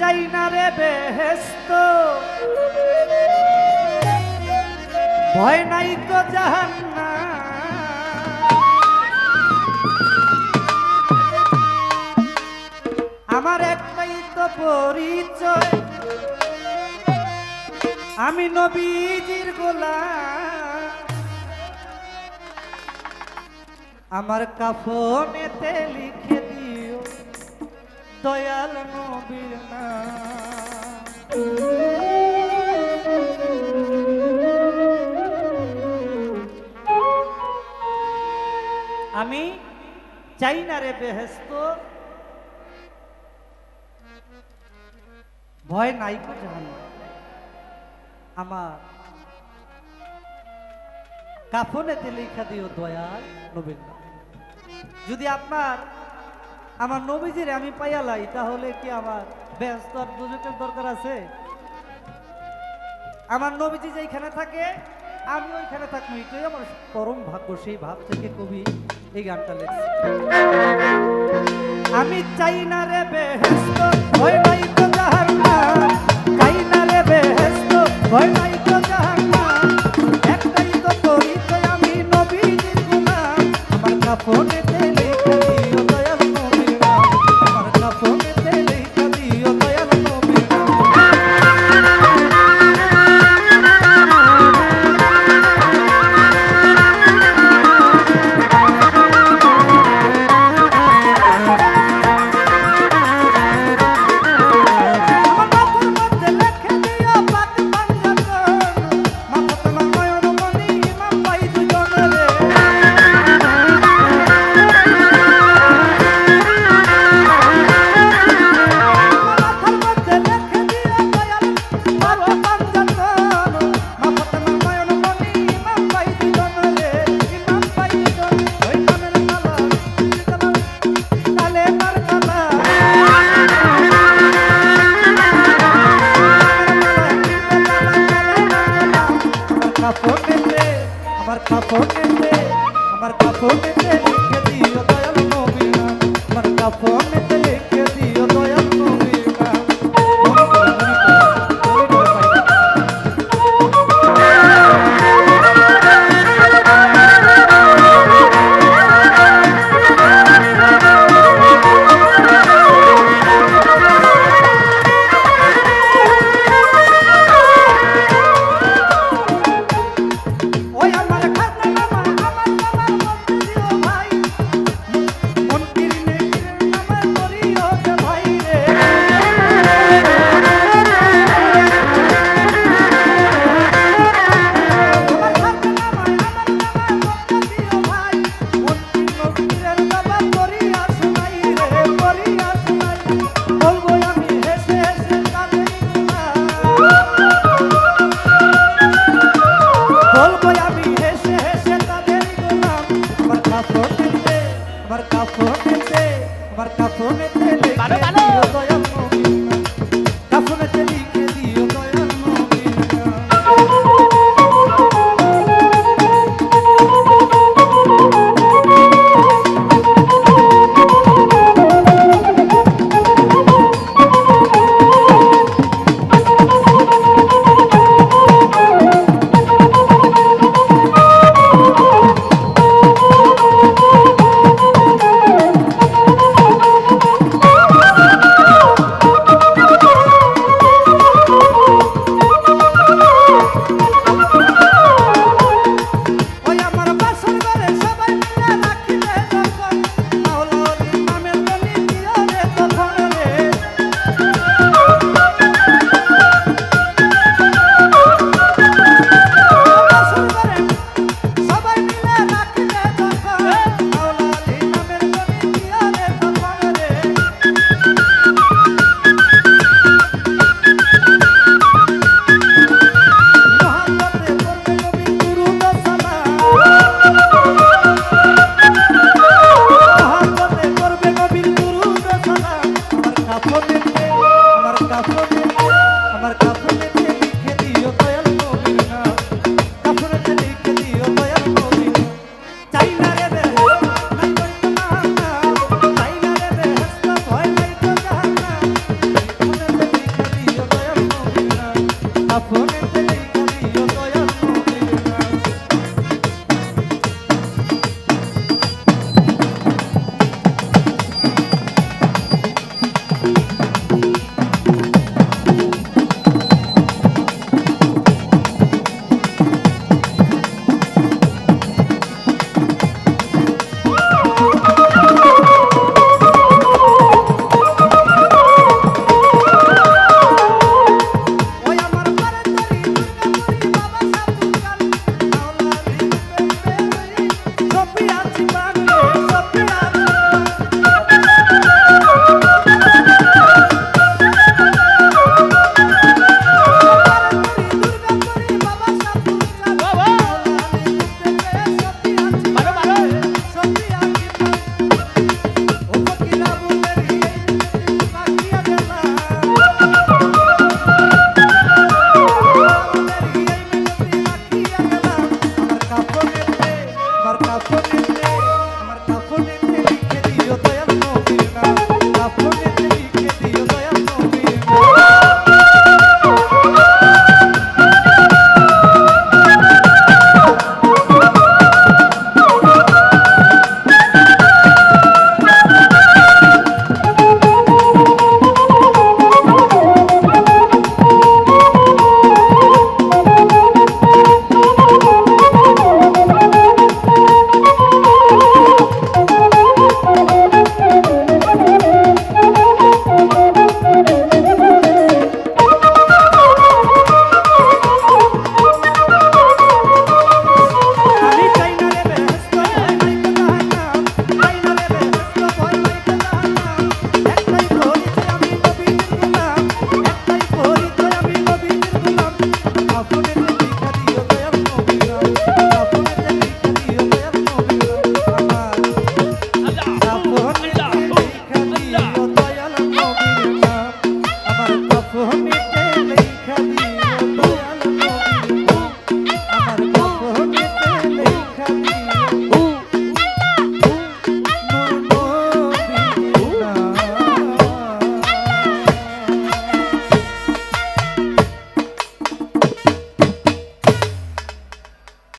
চাই না রে বেহেশত, ভয় নাই তো জাহান্নাম। আমার একটাই তো পরিচয়, আমি নবীজির গোলাম। আমার কাফনেতে লিখে দিও দয়াল নবীর নাম। আমি চাই না রে বেহেশত, ভয় নাই কো জাহান্নাম। আমার কাফনেতে লিখা দিও দয়াল নবীর নাম। যদি আপনার আমার নবীজির আমি পাইয়ালাই, তাহলে কি আমার বেহেশত আর দুজকের দরকার আছে? আমার নবীজি যেখানে থাকে আমি ওইখানে থাকবো, এটাই আমার পরম ভাগ্য। সেই ভাব থেকে কবি এই গানটা লিখছে। আমি চাই না রে বেহেশত, ভয় নাই তো জাহান্নাম। চাই না রে বেহেশত, ভয় নাই তো জাহান্নাম। একটাই তো পরিচয়, আমি নবীজির গোলাম। আমার কাফনেতে লিখে দিও দয়াল নবীর নাম। আমার কাফনেতে লিখে দিও দয়াল নবীর নাম। আমার কাফনেতে লিখে দিও দয়াল নবীর নাম। আমার কাফনেতে লিখে দিও দয়াল নবীর নাম। আমার কাফনেতে লিখে দিও দয়াল নবীর নাম। কাফনেতে লিখে দিও দয়াল নবীর নাম। আমার কাফনেতে